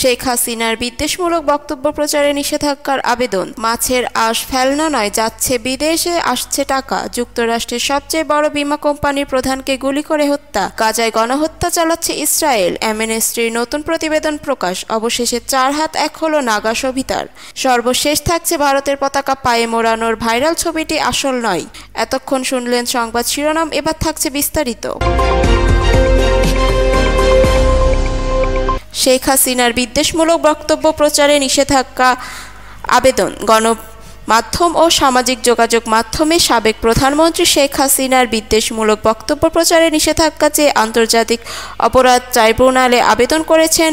শেখ হাসিনার বিদ্বেষমূলক বক্তব্য প্রচারে নিষেধাজ্ঞার আবেদন। মাছের আঁশ ফেলনা নয়, যাচ্ছে বিদেশে, আসছে টাকা। যুক্তরাষ্ট্রের সবচেয়ে বড় বীমা কোম্পানির প্রধানকে গুলি করে হত্যা। গাজায় গণহত্যা চালাচ্ছে ইসরায়েল। অ্যামনেস্টির নতুন প্রতিবেদন প্রকাশ। অবশেষে 4 হাত 1 হলো নাগা সভিতার। সর্বশেষ থাকছে ভারতের পতাকা পায়ে মোড়ানোর ভাইরাল ছবিটি আসল নয়। এতক্ষণ শুনলেন সংবাদ শিরোনাম, এবার থাকছে বিস্তারিত। শেখ হাসিনার বিদ্বেষমূলক বক্তব্য প্রচারে নিষেধাজ্ঞা আবেদন। গণমাধ্যম ও সামাজিক যোগাযোগ মাধ্যমে সাবেক প্রধানমন্ত্রী শেখ হাসিনার বিদ্বেষমূলক বক্তব্য প্রচারে নিষেধাজ্ঞা চেয়ে আন্তর্জাতিক অপরাধ ট্রাইব্যুনালে আবেদন করেছেন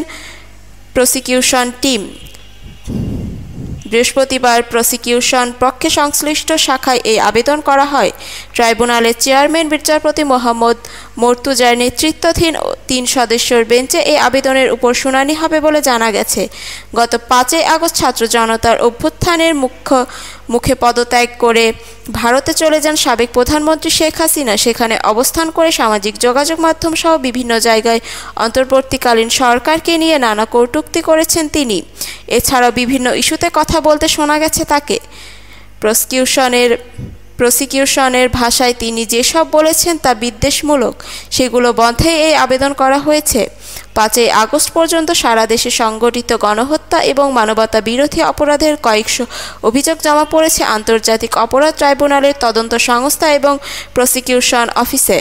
প্রসিকিউশন টিম। বৃহস্পতিবার প্রসিকিউশন পক্ষে সংশ্লিষ্ট শাখায় এই আবেদন করা হয়। ট্রাইব্যুনালের চেয়ারম্যান বিচারপতি মোহাম্মদ মর্তুজার নেতৃত্বাধীন 3 সদস্যের বেঞ্চে এই আবেদনের উপর শুনানি হবে বলে জানা গেছে। গত 5 আগস্ট ছাত্র জনতার অভ্যুত্থানের মুখে পদত্যাগ করে ভারতে চলে যান সাবেক প্রধানমন্ত্রী শেখ হাসিনা। সেখানে অবস্থান করে সামাজিক যোগাযোগ মাধ্যম সহ বিভিন্ন জায়গায় অন্তর্বর্তীকালীন সরকারকে নিয়ে নানা কটূক্তি করেছেন তিনি। এছাড়াও বিভিন্ন ইস্যুতে কথা বলতে শোনা গেছে তাকে। প্রসিকিউশনের ভাষায় তিনি যেসব বলেছেন তা বিদ্বেষমূলক, সেগুলো বন্ধে এই আবেদন করা হয়েছে। 5 আগস্ট পর্যন্ত সারা দেশে সংগঠিত গণহত্যা এবং মানবতা বিরোধী অপরাধের কয়েকশো অভিযোগ জমা পড়েছে আন্তর্জাতিক অপরাধ ট্রাইব্যুনালের তদন্ত সংস্থা এবং প্রসিকিউশন অফিসে।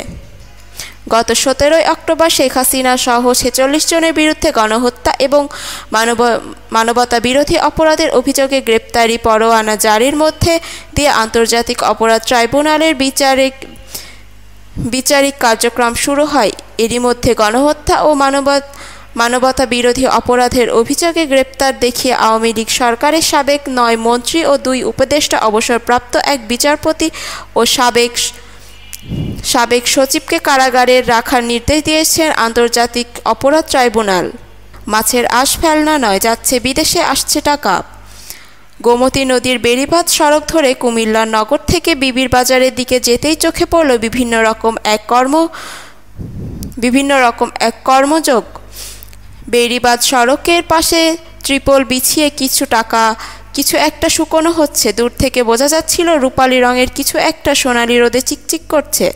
গত 17 অক্টোবর শেখ হাসিনা সহ 46 জনের বিরুদ্ধে গণহত্যা এবং মানবতা বিরোধী অপরাধের অভিযোগে গ্রেপ্তারি পরোয়ানা জারির মধ্যে দিয়ে আন্তর্জাতিক অপরাধ ট্রাইব্যুনালের বিচারিক কার্যক্রম শুরু হয়। এরই মধ্যে গণহত্যা ও মানবতা বিরোধী অপরাধের অভিযোগে গ্রেপ্তার দেখিয়ে আওয়ামী লীগ সরকারের সাবেক 9 মন্ত্রী ও 2 উপদেষ্টা, অবসরপ্রাপ্ত 1 বিচারপতি ও সাবেক সচিবকে কারাগারে রাখার নির্দেশ দিয়েছেন আন্তর্জাতিক অপরাধ ট্রাইব্যুনাল। মাছের আঁশ ফেলনা নয়, যাচ্ছে বিদেশে, আসছে টাকা। গোমতী নদীর বেড়িবাঁধ সড়ক ধরে কুমিল্লার নগর থেকে বিবির বাজারের দিকে যেতেই চোখে পড়ল বিভিন্ন রকম এক কর্মযোগ। বেড়িবাঁধ সড়কের পাশে ত্রিপল বিছিয়ে কিছু একটা শুকনো হচ্ছে। দূর থেকে বোঝা যাচ্ছিল রূপালি রঙের কিছু একটা সোনালি রোদে চিকচিক করছে।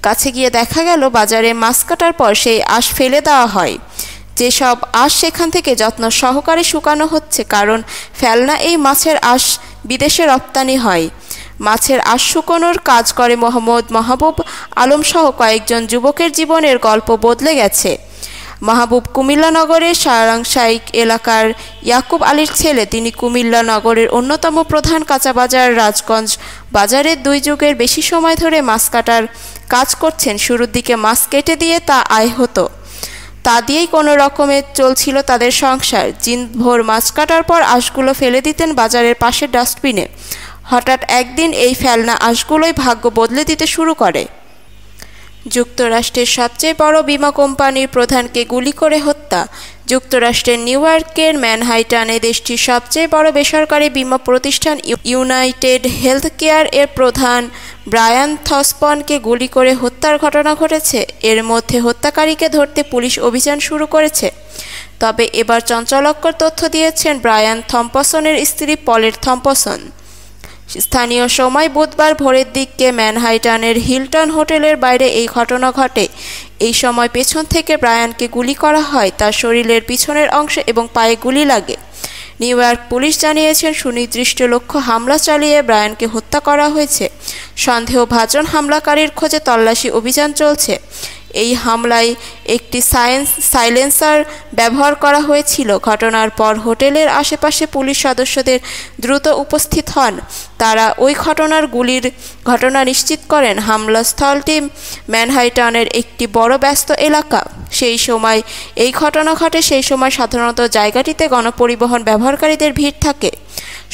কাছে গিয়ে দেখা গেল বাজারে মাছ কাটার পর সেই আঁশ ফেলে দেওয়া হয়। যেসব আঁশ সেখান থেকে যত্ন সহকারে শুকানো হচ্ছে, কারণ ফেলনা এই মাছের আঁশ বিদেশে রপ্তানি হয়। মাছের আঁশ শুকোনোর কাজ করে মাহবুব আলম সহ কয়েকজন যুবকের জীবনের গল্প বদলে গেছে। মাহবুব কুমিল্লা নগরের সারাংশাইক এলাকার ইয়াকুব আলীর ছেলে। তিনি কুমিল্লা নগরের অন্যতম প্রধান কাঁচাবাজার রাজগঞ্জ বাজারে 2 যুগের বেশি সময় ধরে মাছ কাটার কাজ করছেন। শুরুর দিকে মাছ কেটে দিয়ে তা আয় হতো, তা দিয়েই কোনো রকমে চলছিল তাদের সংসার। দিনভর মাছ কাটার পর আঁশগুলো ফেলে দিতেন বাজারের পাশের ডাস্টবিনে। হঠাৎ একদিন এই ফেলনা আঁশগুলোই ভাগ্য বদলে দিতে শুরু করে। যুক্তরাষ্ট্রের সবচেয়ে বড় বীমা কোম্পানির প্রধানকে গুলি করে হত্যা। যুক্তরাষ্ট্রের নিউ ইয়র্কের ম্যানহাটনে দেশটির সবচেয়ে বড় বেসরকারি বীমা প্রতিষ্ঠান ইউনাইটেড হেলথ কেয়ার এর প্রধান ব্রায়ান থসপনকে গুলি করে হত্যার ঘটনা ঘটেছে। এর মধ্যে হত্যাকারীকে ধরতে পুলিশ অভিযান শুরু করেছে। তবে এবার চাঞ্চল্যকর তথ্য দিয়েছেন ব্রায়ান থম্পসনের স্ত্রী পলেট থম্পসন। স্থানীয় সময় বুধবার ভোরের দিকে ম্যানহাটনের হিলটন হোটেলের বাইরে এই ঘটনা ঘটে। এই সময় পেছন থেকে ব্রায়ানকে গুলি করা হয়। তার শরীরের পিছনের অংশে এবং পায়ে গুলি লাগে। নিউ ইয়র্ক পুলিশ জানিয়েছেন, সুনির্দিষ্ট লক্ষ্য হামলা চালিয়ে ব্রায়ানকে হত্যা করা হয়েছে। সন্দেহভাজন হামলাকারীর খোঁজে তল্লাশি অভিযান চলছে। এই হামলায় একটি সাইলেন্সার ব্যবহার করা হয়েছিল। ঘটনার পর হোটেলের আশেপাশে পুলিশ সদস্যদের দ্রুত উপস্থিত হন। তারা ওই গুলির ঘটনা নিশ্চিত করেন। হামলাস্থলটি ম্যানহাটনের একটি বড় ব্যস্ত এলাকা। সেই সময় এই ঘটনা ঘটে। সেই সময় সাধারণত জায়গাটিতে গণপরিবহন ব্যবহারকারীদের ভিড় থাকে।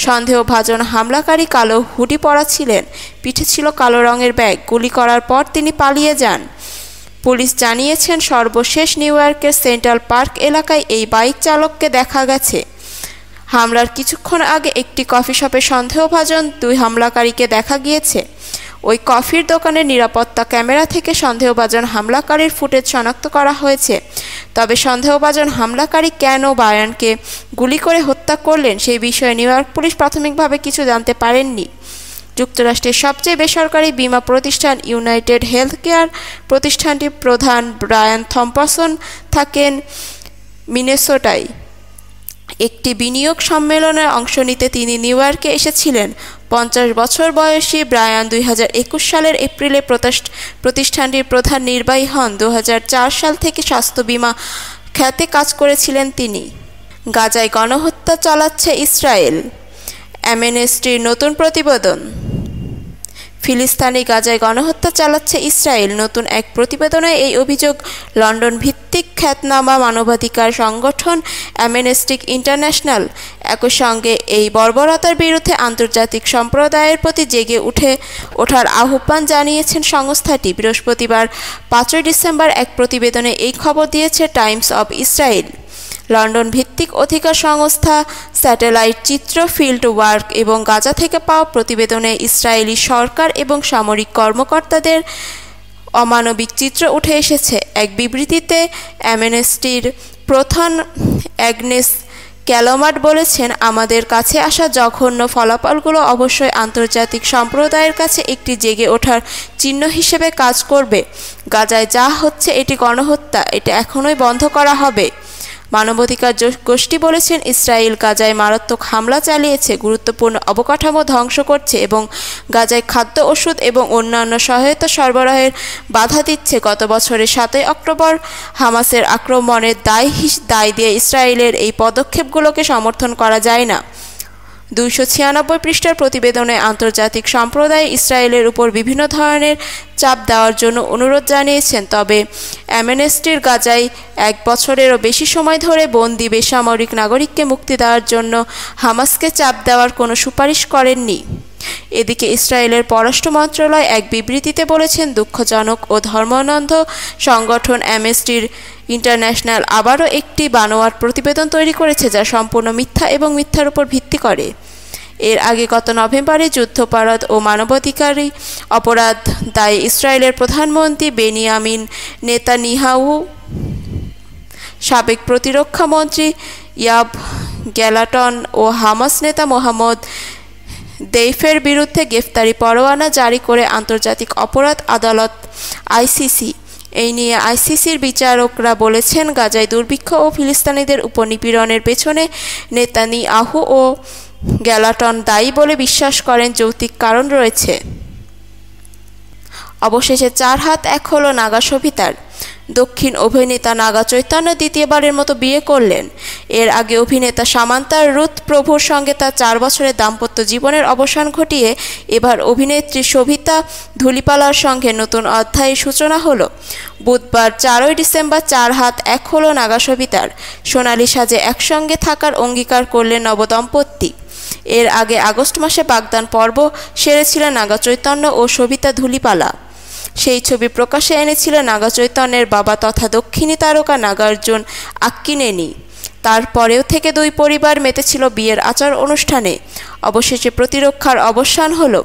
সন্দেহভাজন হামলাকারী কালো হুডি পরা ছিলেন, পিঠে ছিল কালো রঙের ব্যাগ। গুলি করার পর তিনি পালিয়ে যান। পুলিশ জানিয়েছেন, সর্বশেষ নিউ ইয়র্কের সেন্ট্রাল পার্ক এলাকায় এই বাইক চালককে দেখা গেছে। হামলার কিছুক্ষণ আগে একটি কফি শপে সন্দেহভাজন 2 হামলাকারীকে দেখা গিয়েছে। ওই কফির দোকানের নিরাপত্তা ক্যামেরা থেকে সন্দেহভাজন হামলাকারীর ফুটেজ শনাক্ত করা হয়েছে। তবে সন্দেহভাজন হামলাকারী কেন ব্রায়ানকে গুলি করে হত্যা করলেন সেই বিষয়ে নিউ ইয়র্ক পুলিশ প্রাথমিকভাবে কিছু জানতে পারেননি। যুক্তরাষ্ট্রের সবচেয়ে বেসরকারি বীমা প্রতিষ্ঠান ইউনাইটেড হেলথ কেয়ার প্রতিষ্ঠানটির প্রধান ব্রায়ান থম্পসন থাকেন মিনেসোটায়। একটি বিনিয়োগ সম্মেলনে অংশ নিতে তিনি নিউ ইয়র্কে এসেছিলেন। 50 বছর বয়সী ব্রায়ান 2021 সালের এপ্রিলে প্রতিষ্ঠানটির প্রধান নির্বাহী হন। 2004 সাল থেকে স্বাস্থ্য বীমা খাতে কাজ করেছিলেন তিনি। গাজায় গণহত্যা চালাচ্ছে ইসরায়েল, অ্যামনেস্টির নতুন প্রতিবেদন। ফিলিস্তিনি গাজায় গণহত্যা চালাচ্ছে ইসরায়েল। নতুন এক প্রতিবেদনে এই অভিযোগ লন্ডন ভিত্তিক খ্যাতনামা মানবাধিকার সংগঠন অ্যামনেস্টি ইন্টারন্যাশনাল। একই সঙ্গে এই বর্বরতার বিরুদ্ধে আন্তর্জাতিক সম্প্রদায়ের প্রতি জেগে ওঠার আহ্বান জানিয়েছেন সংস্থাটি। বৃহস্পতিবার 5 ডিসেম্বর এক প্রতিবেদনে এই খবর দিয়েছে টাইমস অব ইসরায়েল। লন্ডন ভিত্তিক অধিকার সংস্থা স্যাটেলাইট চিত্র ফিল্ড ওয়ার্ক এবং গাজা থেকে পাওয়া প্রতিবেদনে ইসরায়েলি সরকার এবং সামরিক কর্মকর্তাদের অমানবিক চিত্র উঠে এসেছে। এক বিবৃতিতে অ্যামনেস্টির প্রধান অ্যাগনেস ক্যালোমার্ট বলেছেন, আমাদের কাছে আসা জঘন্য ফলাফলগুলো অবশ্যই আন্তর্জাতিক সম্প্রদায়ের কাছে একটি জেগে ওঠার চিহ্ন হিসেবে কাজ করবে। গাজায় যা হচ্ছে এটি গণহত্যা, এটা এখনই বন্ধ করা হবে। মানবাধিকার গোষ্ঠী বলেছেন, ইসরায়েল গাজায় মারাত্মক হামলা চালিয়েছে, গুরুত্বপূর্ণ অবকাঠামো ধ্বংস করছে এবং গাজায় খাদ্য, ওষুধ এবং অন্যান্য সহায়তা সরবরাহের বাধা দিচ্ছে। গত বছরের 7 অক্টোবর হামাসের আক্রমণের দায় দিয়ে ইসরায়েলের এই পদক্ষেপগুলোকে সমর্থন করা যায় না। 296 পৃষ্ঠার প্রতিবেদনে আন্তর্জাতিক সম্প্রদায় ইসরায়েলের উপর বিভিন্ন ধরনের চাপ দেওয়ার জন্য অনুরোধ জানিয়েছেন। তবে অ্যামনেস্টির গাজায় 1 বছরেরও বেশি সময় ধরে বন্দী বেসামরিক নাগরিককে মুক্তি দেওয়ার জন্য হামাসকে চাপ দেওয়ার কোনো সুপারিশ করেননি। এদিকে ইসরায়েলের পররাষ্ট্র মন্ত্রণালয় এক বিবৃতিতে বলেছেন, দুঃখজনক ও ধর্মান্ধ সংগঠন অ্যামনেস্টি ইন্টারন্যাশনাল আবারও একটি বানোয়াট প্রতিবেদন তৈরি করেছে যা সম্পূর্ণ মিথ্যা এবং মিথ্যার উপর ভিত্তি করে। এর আগে গত নভেম্বরে যুদ্ধাপরাধ ও মানবাধিকারী অপরাধ দায়ে ইসরায়েলের প্রধানমন্ত্রী বেনিয়ামিন নেতানিয়াহু, সাবেক প্রতিরক্ষা মন্ত্রী ইয়াভ গ্যালাটন ও হামাস নেতা মোহাম্মদ দেইফের বিরুদ্ধে গ্রেফতারি পরোয়ানা জারি করে আন্তর্জাতিক অপরাধ আদালত আইসিসি। এই নিয়ে আইসিসির বিচারকরা বলেছেন, গাজায় দুর্ভিক্ষ ও ফিলিস্তিনিদের উপর নিপীড়নের পেছনে নেতানিয়াহু ও গ্যালাটন দায়ী বলে বিশ্বাস করেন। যৌক্তিক কারণ রয়েছে। অবশেষে 4 হাত 1 হলো নাগা সবিতার। দক্ষিণ অভিনেতা নাগা চৈতন্য দ্বিতীয়বারের মতো বিয়ে করলেন। এর আগে অভিনেতা সামান্তা রুথ প্রভুর সঙ্গে তার 4 বছরের দাম্পত্য জীবনের অবসান ঘটিয়ে এবার অভিনেত্রী শোভিতা ধুলিপালার সঙ্গে নতুন অধ্যায়ের সূচনা হলো। বুধবার 4 ডিসেম্বর 4 হাত 1 হলো নাগা সবিতার। সোনালি সাজে একসঙ্গে থাকার অঙ্গীকার করলেন নবদম্পতি। এর আগে আগস্ট মাসে বাগদান পর্ব সেরেছিলেন নাগা চৈতন্য ও শোভিতা ধুলিপালা। সেই ছবি প্রকাশে এনেছিলেন নাগা চৈতন্যের বাবা তথা দক্ষিণী তারকা নাগার্জুন আক্কিনেনি। তারপরেও থেকে 2 পরিবার মেতেছিল বিয়ের আচার অনুষ্ঠানে। অবশেষে প্রতিরক্ষার অবসান হলো।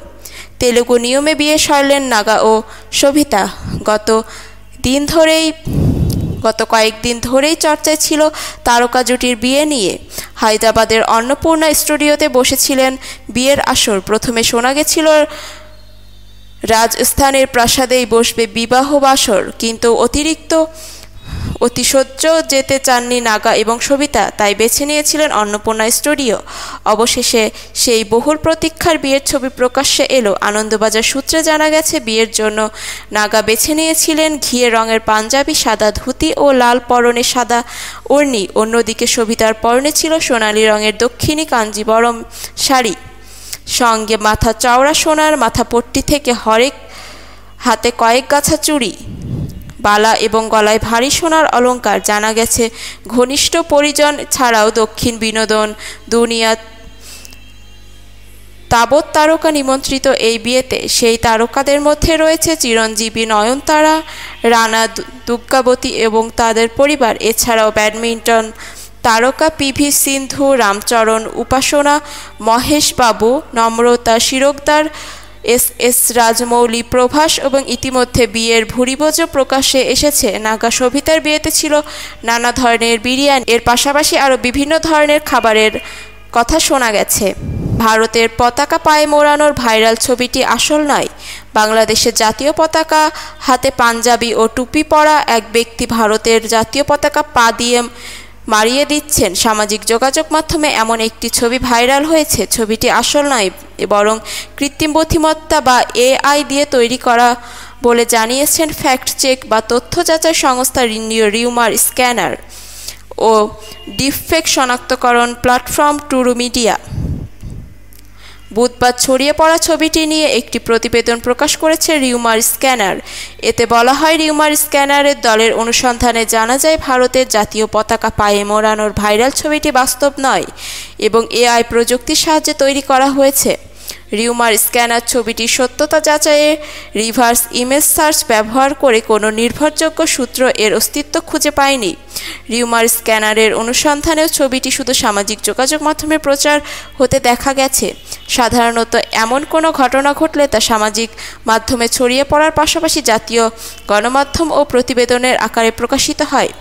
তেলুগু নিয়মে বিয়ে সারলেন নাগা ও শোভিতা। গত কয়েকদিন ধরেই চর্চায় ছিল তারকা জুটির বিয়ে নিয়ে। হায়দ্রাবাদের অন্নপূর্ণা স্টুডিওতে বসেছিলেন বিয়ের আসর। প্রথমে শোনা গেছিল রাজস্থানের প্রাসাদেই বসবে বিবাহ বাসর, কিন্তু অতিশয্য যেতে চাননি নাগা এবং শোভিতা, তাই বেছে নিয়েছিলেন অন্নপূর্ণা স্টুডিও। অবশেষে সেই বহুল প্রতীক্ষার বিয়ের ছবি প্রকাশ্যে এলো। আনন্দবাজার সূত্রে জানা গেছে, বিয়ের জন্য নাগা বেছে নিয়েছিলেন ঘিয়ে রঙের পাঞ্জাবি, সাদা ধুতি ও লাল পরনে সাদা ওড়নি। অন্যদিকে শোভিতার পরনে ছিল সোনালি রঙের দক্ষিণী কাঞ্জিবরম শাড়ি, সঙ্গে মাথা চওড়া সোনার মাথাপট্টি থেকে হাতে কয়েক গাছা চুড়ি, বালা এবং গলায় ভারী সোনার অলঙ্কার। জানা গেছে, ঘনিষ্ঠ পরিজন ছাড়াও দক্ষিণ বিনোদন দুনিয়া তাবৎ তারকা নিমন্ত্রিত এই বিয়েতে। সেই তারকাদের মধ্যে রয়েছে চিরঞ্জীবী নয়নতারা, রানা দুর্গাবতী এবং তাদের পরিবার। এছাড়াও ব্যাডমিন্টন তারকা পিভি সিন্ধু, রামচরণ উপাসনা, মহেশ বাবু, নম্রতা শিরোকদার এস রাজমৌলি প্রভাস এবং ইতিমধ্যে বিয়ের ভুরিভোজও প্রকাশ্যে এসেছে। নাগা সভিতার বিয়েতে ছিল নানা ধরনের বিরিয়ানি, এর পাশাপাশি আরও বিভিন্ন ধরনের খাবারের কথা শোনা গেছে। ভারতের পতাকা পায়ে মোড়ানোর ভাইরাল ছবিটি আসল নয়। বাংলাদেশের জাতীয় পতাকা হাতে পাঞ্জাবি ও টুপি পরা এক ব্যক্তি ভারতের জাতীয় পতাকা পা দিয়ে মারিয়ে দিচ্ছেন। সামাজিক যোগাযোগ মাধ্যমে এমন একটি ছবি ভাইরাল হয়েছে। ছবিটি আসল নয়, বরং কৃত্রিম বুদ্ধিমত্তা বা AI দিয়ে তৈরি করা বলে জানিয়েছেন ফ্যাক্ট চেক বা তথ্য যাচাই সংস্থা রিউমার স্ক্যানার ও ডিপফেক শনাক্তকরণ প্ল্যাটফর্ম ট্রু মিডিয়া। বুধবার ছড়িয়ে পড়া ছবিটি নিয়ে একটি প্রতিবেদন প্রকাশ করেছে রিউমার স্ক্যানার। এতে বলা হয়, রিউমার স্ক্যানারের দলের অনুসন্ধানে জানা যায় ভারতের জাতীয় পতাকা পায়ে মোড়ানোর ভাইরাল ছবিটি বাস্তব নয় এবং AI প্রযুক্তির সাহায্যে তৈরি করা হয়েছে। রিউমার স্ক্যানার ছবিটির সত্যতা যাচাইয়ে রিভার্স ইমেজ সার্চ ব্যবহার করে কোনো নির্ভরযোগ্য সূত্র এর অস্তিত্ব খুঁজে পায়নি। রিউমার স্ক্যানারের অনুসন্ধানেও ছবিটি শুধু সামাজিক যোগাযোগ মাধ্যমে প্রচার হতে দেখা গেছে। সাধারণত এমন কোনো ঘটনা ঘটলে তা সামাজিক মাধ্যমে ছড়িয়ে পড়ার পাশাপাশি জাতীয় গণমাধ্যম ও প্রতিবেদনের আকারে প্রকাশিত হয়।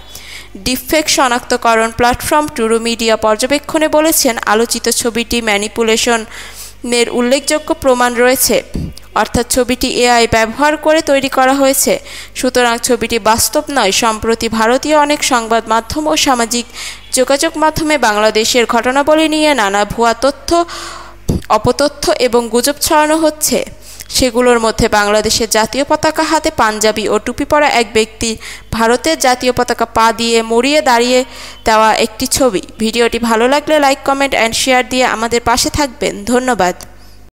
ডিপফেক শনাক্তকরণ প্ল্যাটফর্ম ট্রু মিডিয়া পর্যবেক্ষণে বলেছেন, আলোচিত ছবিটি ম্যানিপুলেশনের উল্লেখযোগ্য প্রমাণ রয়েছে, অর্থাৎ ছবিটি AI ব্যবহার করে তৈরি করা হয়েছে, সুতরাং ছবিটি বাস্তব নয়। সম্প্রতি ভারতীয় অনেক সংবাদ মাধ্যম ও সামাজিক যোগাযোগ মাধ্যমে বাংলাদেশের ঘটনাবলী নিয়ে নানা ভুয়া তথ্য, অপতথ্য এবং গুজব ছড়ানো হচ্ছে। সেগুলোর মধ্যে বাংলাদেশের জাতীয় পতাকা হাতে পাঞ্জাবি ও টুপি পরা এক ব্যক্তি ভারতের জাতীয় পতাকা পা দিয়ে মুড়িয়ে দাঁড়িয়ে দেওয়া একটি ছবি। ভিডিওটি ভালো লাগলে লাইক, কমেন্ট অ্যান্ড শেয়ার দিয়ে আমাদের পাশে থাকবেন। ধন্যবাদ।